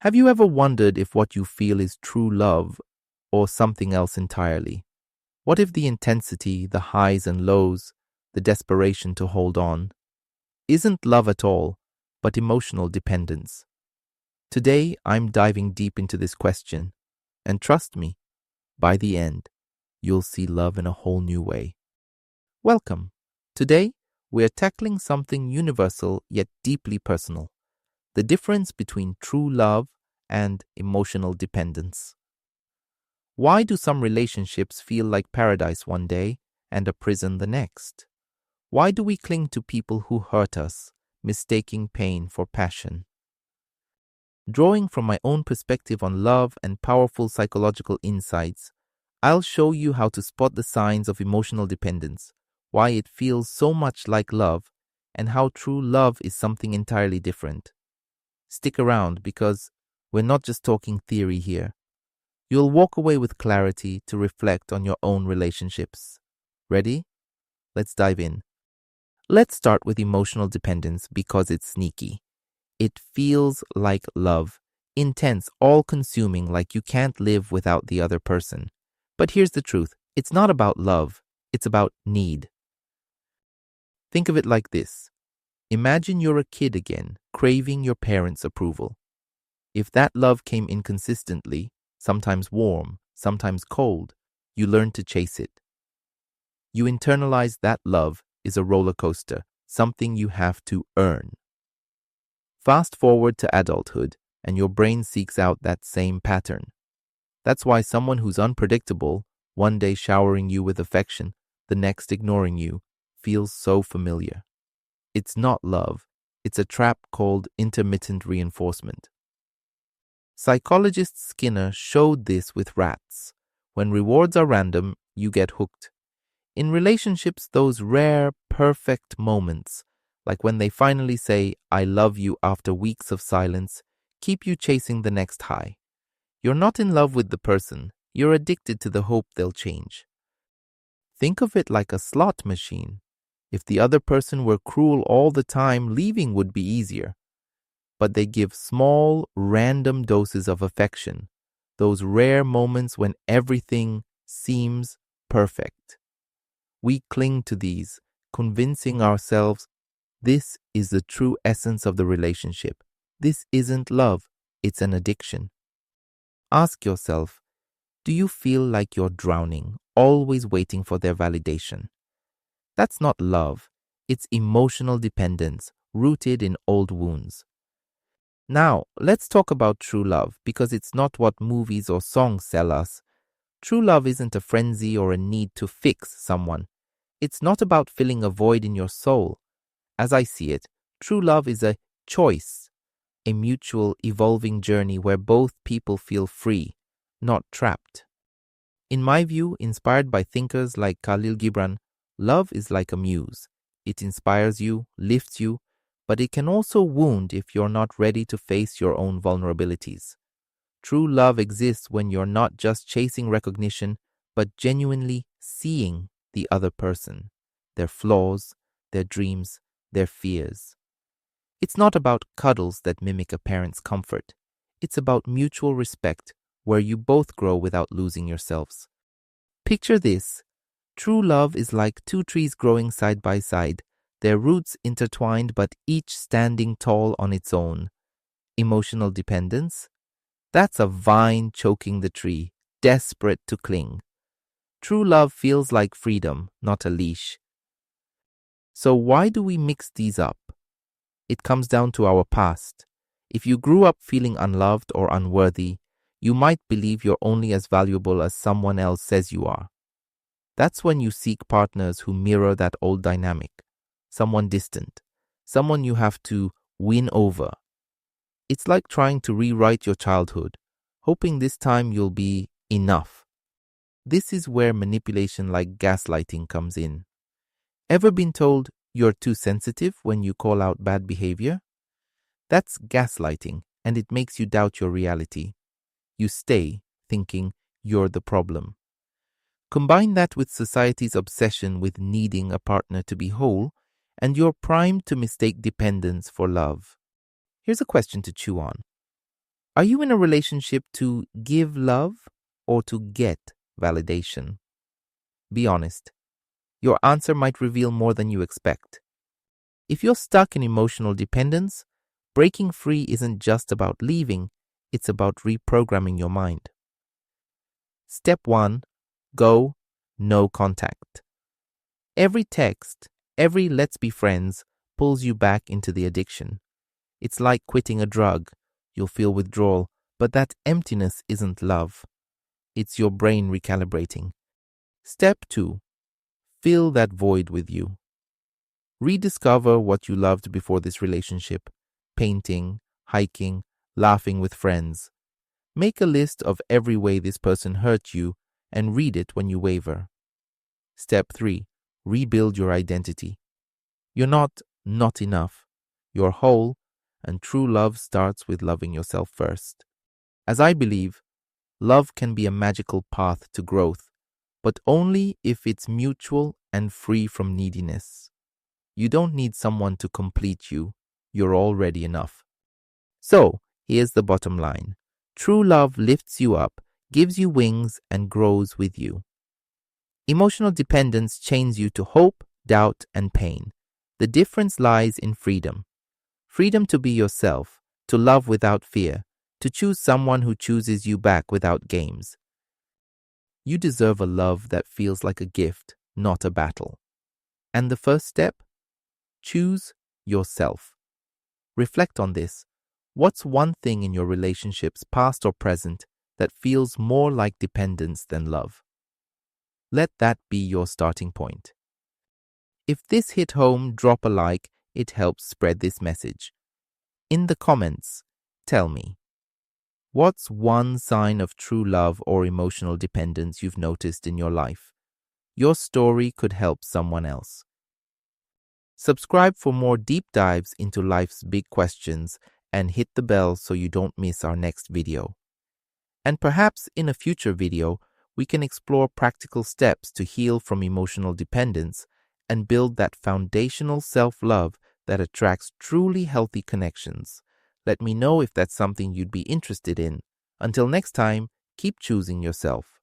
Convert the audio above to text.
Have you ever wondered if what you feel is true love or something else entirely? What if the intensity, the highs and lows, the desperation to hold on, isn't love at all, but emotional dependence? Today, I'm diving deep into this question, and trust me, by the end, you'll see love in a whole new way. Welcome. Today, we're tackling something universal yet deeply personal: the difference between true love and emotional dependence. Why do some relationships feel like paradise one day and a prison the next? Why do we cling to people who hurt us, mistaking pain for passion? Drawing from my own perspective on love and powerful psychological insights, I'll show you how to spot the signs of emotional dependence, why it feels so much like love, and how true love is something entirely different. Stick around because we're not just talking theory here. You'll walk away with clarity to reflect on your own relationships. Ready? Let's dive in. Let's start with emotional dependence because it's sneaky. It feels like love, intense, all-consuming, like you can't live without the other person. But here's the truth. It's not about love. It's about need. Think of it like this. Imagine you're a kid again, craving your parents' approval. If that love came inconsistently, sometimes warm, sometimes cold, you learn to chase it. You internalize that love is a roller coaster, something you have to earn. Fast forward to adulthood, and your brain seeks out that same pattern. That's why someone who's unpredictable, one day showering you with affection, the next ignoring you, feels so familiar. It's not love. It's a trap called intermittent reinforcement. Psychologist Skinner showed this with rats. When rewards are random, you get hooked. In relationships, those rare, perfect moments, like when they finally say, "I love you" after weeks of silence, keep you chasing the next high. You're not in love with the person. You're addicted to the hope they'll change. Think of it like a slot machine. If the other person were cruel all the time, leaving would be easier. But they give small, random doses of affection, those rare moments when everything seems perfect. We cling to these, convincing ourselves this is the true essence of the relationship. This isn't love, it's an addiction. Ask yourself, do you feel like you're drowning, always waiting for their validation? That's not love, it's emotional dependence, rooted in old wounds. Now, let's talk about true love, because it's not what movies or songs sell us. True love isn't a frenzy or a need to fix someone. It's not about filling a void in your soul. As I see it, true love is a choice, a mutual evolving journey where both people feel free, not trapped. In my view, inspired by thinkers like Khalil Gibran, love is like a muse. It inspires you, lifts you, but it can also wound if you're not ready to face your own vulnerabilities. True love exists when you're not just chasing recognition, but genuinely seeing the other person, their flaws, their dreams, their fears. It's not about cuddles that mimic a parent's comfort. It's about mutual respect, where you both grow without losing yourselves. Picture this. True love is like two trees growing side by side, their roots intertwined but each standing tall on its own. Emotional dependence? That's a vine choking the tree, desperate to cling. True love feels like freedom, not a leash. So why do we mix these up? It comes down to our past. If you grew up feeling unloved or unworthy, you might believe you're only as valuable as someone else says you are. That's when you seek partners who mirror that old dynamic. Someone distant, someone you have to win over. It's like trying to rewrite your childhood, hoping this time you'll be enough. This is where manipulation like gaslighting comes in. Ever been told you're too sensitive when you call out bad behavior? That's gaslighting, and it makes you doubt your reality. You stay thinking you're the problem. Combine that with society's obsession with needing a partner to be whole, and you're primed to mistake dependence for love. Here's a question to chew on. Are you in a relationship to give love or to get validation? Be honest. Your answer might reveal more than you expect. If you're stuck in emotional dependence, breaking free isn't just about leaving, it's about reprogramming your mind. Step 1. Go, no contact. Every text, every let's be friends pulls you back into the addiction. It's like quitting a drug. You'll feel withdrawal, but that emptiness isn't love. It's your brain recalibrating. Step 2. Fill that void with you. Rediscover what you loved before this relationship: painting, hiking, laughing with friends. Make a list of every way this person hurt you and read it when you waver. Step 3. Rebuild your identity. You're not enough. You're whole, and true love starts with loving yourself first. As I believe, love can be a magical path to growth, but only if it's mutual and free from neediness. You don't need someone to complete you. You're already enough. So, here's the bottom line. True love lifts you up, gives you wings, and grows with you. Emotional dependence chains you to hope, doubt, and pain. The difference lies in freedom. Freedom to be yourself, to love without fear, to choose someone who chooses you back without games. You deserve a love that feels like a gift, not a battle. And the first step? Choose yourself. Reflect on this. What's one thing in your relationships, past or present, that feels more like dependence than love? Let that be your starting point. If this hit home, drop a like. It helps spread this message. In the comments, tell me, what's one sign of true love or emotional dependence you've noticed in your life? Your story could help someone else. Subscribe for more deep dives into life's big questions and hit the bell so you don't miss our next video. And perhaps in a future video, we can explore practical steps to heal from emotional dependence and build that foundational self-love that attracts truly healthy connections. Let me know if that's something you'd be interested in. Until next time, keep choosing yourself.